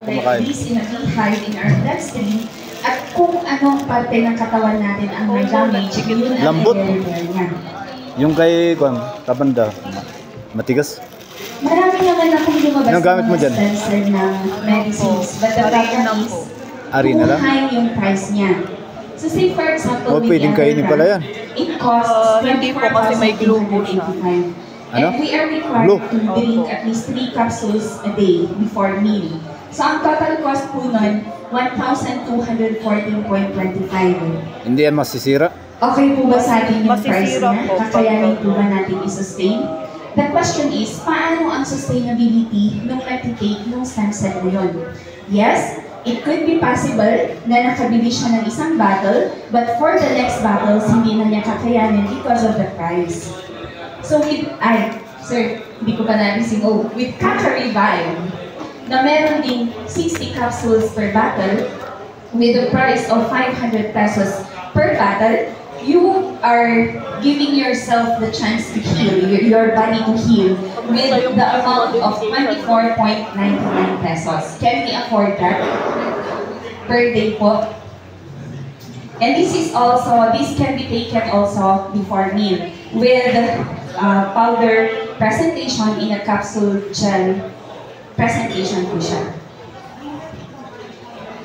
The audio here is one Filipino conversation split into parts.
like this in a beehive in our bloodstream at kung anong parte ng katawan natin ang may damage, yun ang Lambot. i-repair niya. Yung kay kabanda, matigas. Marami naman akong lumabas Anong gamit mo dyan? dispenser ng medicines, but the problem is, Arena lang? high yung price niya. So say for example, Oh, pwedeng kainin pala yan. It costs Hindi po kasi may glue po siya. And Ano? we are required Glue. to drink at least 3 capsules a day before meal. So ang total cost po nun, 1,214.25. Hindi yan masisira. Okay po ba sa atin yung price Masisira niya? po. Kakayanin po ba natin i-sustain? The question is, paano ang sustainability nung nag-take nung stem cell na yun? Yes, it could be possible na nakabili siya ng isang bottle, but for the next bottles, hindi na niya kakayanin because of the price. So with, sir, hindi ko pa narising, with Kaka-Revive, na meron ding 60 capsules per bottle, with a price of 500 pesos per bottle, you are giving yourself the chance to heal, your body to heal, with the amount of 24.99 pesos. Can we afford that per day po? And this can be taken also before meal, with powder presentation in a capsule gel presentation po siya.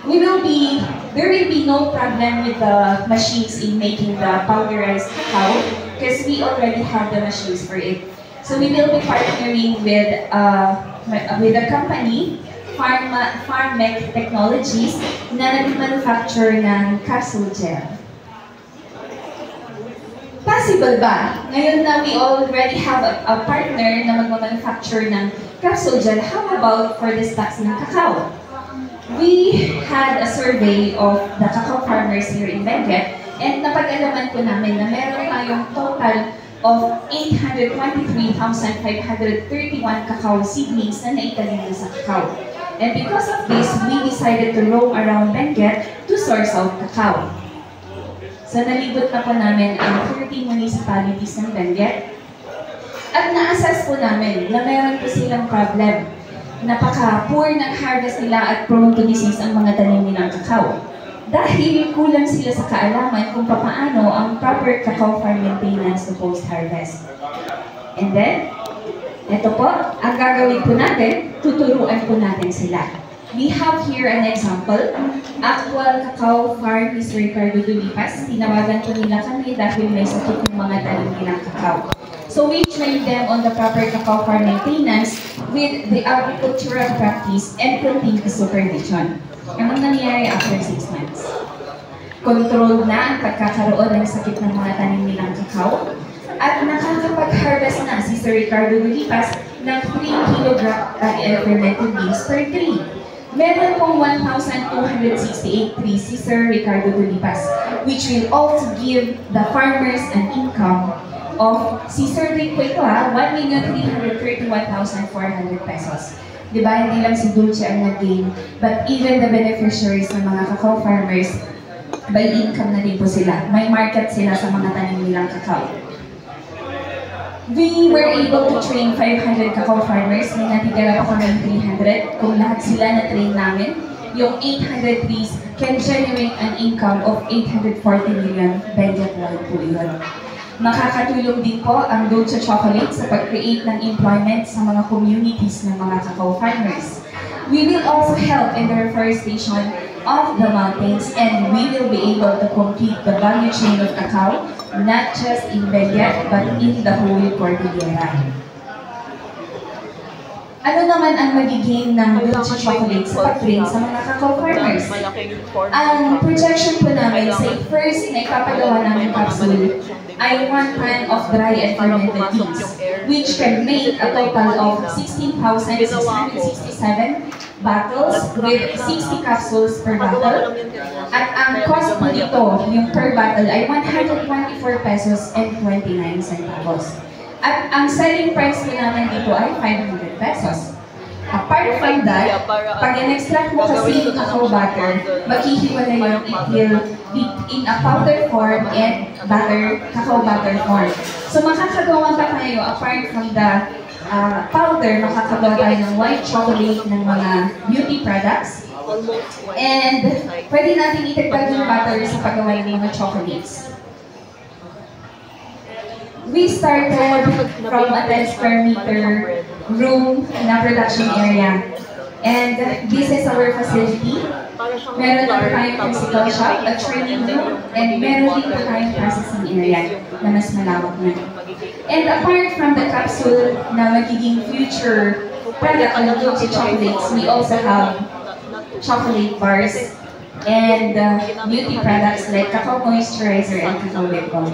There will be no problem with the machines in making the powderized cacao because we already have the machines for it. So we will be partnering with a company, Farmec Technologies, na nag-manufacture ng capsule gel. Possible ba? Ngayon na we already have a partner na mag-manufacture ng capsule gel, how about for the stocks ng cacao? We had a survey of the cacao farmers here in Benguet, and napag-alaman po namin na meron tayong total of 823,531 cacao seedlings na naitanim sa cacao. And because of this, we decided to roam around Benguet to source out cacao. So nalibot na po namin ang 30 municipalities ng Benguet. At na-assess po namin na meron po silang problem. Napaka-poor ng harvest nila at prone to disease ang mga tanim nilang cacao. Dahil kulang sila sa kaalaman kung paano ang proper cacao farm maintenance to post-harvest. And then, ito po, ang gagawin po natin, tuturuan po natin sila. We have here an example. Actual cacao farm is Ricardo Dulipas. Tinawagan po nila kami dahil may sakit ng mga tanim nilang cacao. So we train them on the proper cacao farm maintenance with the agricultural practice and continuous supervision. Anong nangyayari after 6 months? Controlled na ang pagkakaroon ng sakit ng mga tanim nilang cacao at nakakapag-harvest na si Sir Ricardo Dulipas ng 3 kg fermented beans per tree. Meron pong 1,268 trees si Sir Ricardo Dulipas, which will also give the farmers an income of, si Sir Rick po ito 1,331,400 pesos. Diba, hindi lang si Dulce ang nag-gain, but even the beneficiaries ng mga cacao farmers, by income na din po sila. May market sila sa mga tanim nilang cacao. We were able to train 500 cacao farmers, may natitira pa kami 300. Kung lahat sila na-train namin, yung 800 trees can generate an income of 840 million Benguet wide po yun. Makakatulong din po ang Dulce Chocolate sa pag-create ng employment sa mga communities ng mga cacao farmers. We will also help in the reforestation of the mountains, and we will be able to complete the value chain of cacao, not just in Benguet, but in the whole Cordillera. Ano naman ang magiging ng Dulce Chocolate sa pag-train sa mga cacao farmers? Ang projection po namin sa first na ipapagawa namin capsule ay 1 ton of dry and fermented beans, which can make a total of 16,667 bottles with 60 capsules per bottle. At ang cost po dito, yung per bottle ay 124 pesos and 29 centavos. At ang selling price po namin dito ay 500 pesos. Apart from that, pag in-extract mo kasi yung cacao butter, maghihiwalay yung it will be in a powder form and cacao butter form. So makakagawa pa tayo apart from the powder, makakagawa tayo ng white chocolate ng mga beauty products. And pwede natin itagdag yung butter sa paggawa ng mga chocolates. We started from a 10 square meter room na production area. And this is our facility. Meron na tayong physical shop, a training room, and meron din po tayong processing area na mas malawak na. And apart from the capsule na magiging future product ng Dolce Chocolates, we also have chocolate bars and beauty products like cacao moisturizer and cacao lip balm.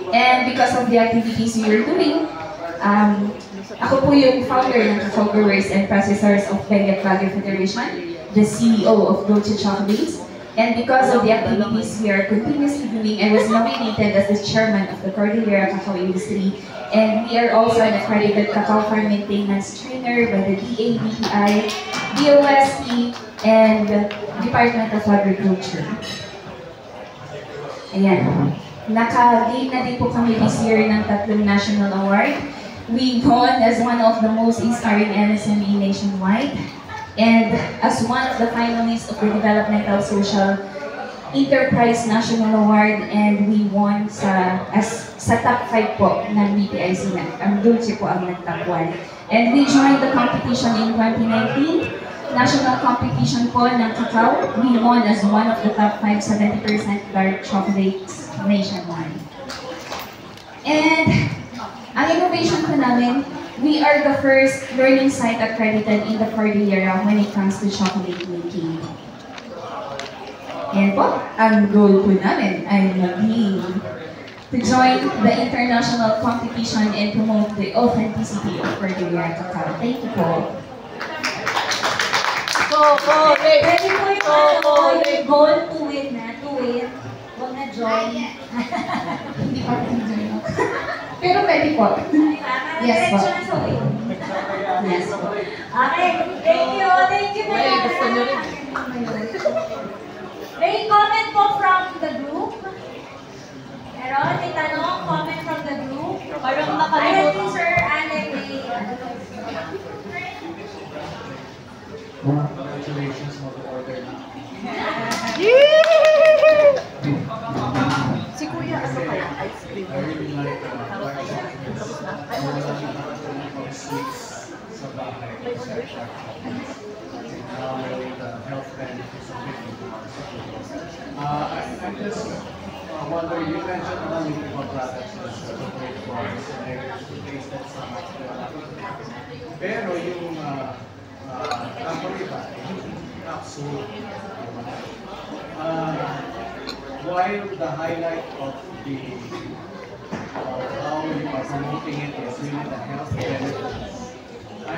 And because of the activities we are doing, ako po yung founder ng Cacao Growers and Processors of Benguet Baguio Federation, the CEO of Dolce Chocolates. And because of the activities we are continuously doing, I was nominated as the chairman of the Cordillera Cacao Industry. And we are also an accredited cacao farm maintenance trainer by the DABPI, DOST, and Department of Agriculture. Ayan. Naka-gain na din po kami this year ng 3 national award. We won as one of the most inspiring MSME nationwide and as one of the finalists of the Developmental Social Enterprise National Award, and we won sa top 5 po ng BPIC na. Ang Dolce po ang nag-top 1. And we joined the competition in 2019. National competition po ng cacao. We won as one of the top 5 70% dark chocolates nationwide. And ang innovation po namin, we are the first learning site accredited in the Cordillera when it comes to chocolate making. Yan po, ang goal po namin ay maging to join the international competition and promote the authenticity of Cordillera cacao. Thank you po. Pwede po yung goal to win na, to win. Huwag na join. Hindi pa rin join. Pero pwede po. Yes po. Yes po. Okay, thank you na lang. May comment po from the group. Meron, may tanong, comment from the group. Parang Ayan nakalimutan. si Sir Alec, Congratulations mo to order na. Si Kuya, ano kaya? Ice cream. I really like white chocolate. Wala sweets sa bahay. The health benefits of it. I'm just wondering, you mentioned na yung mga products na chocolate bars and I tasted some of them. Pero yung capsule, while the highlight of how you are promoting it is really the health benefits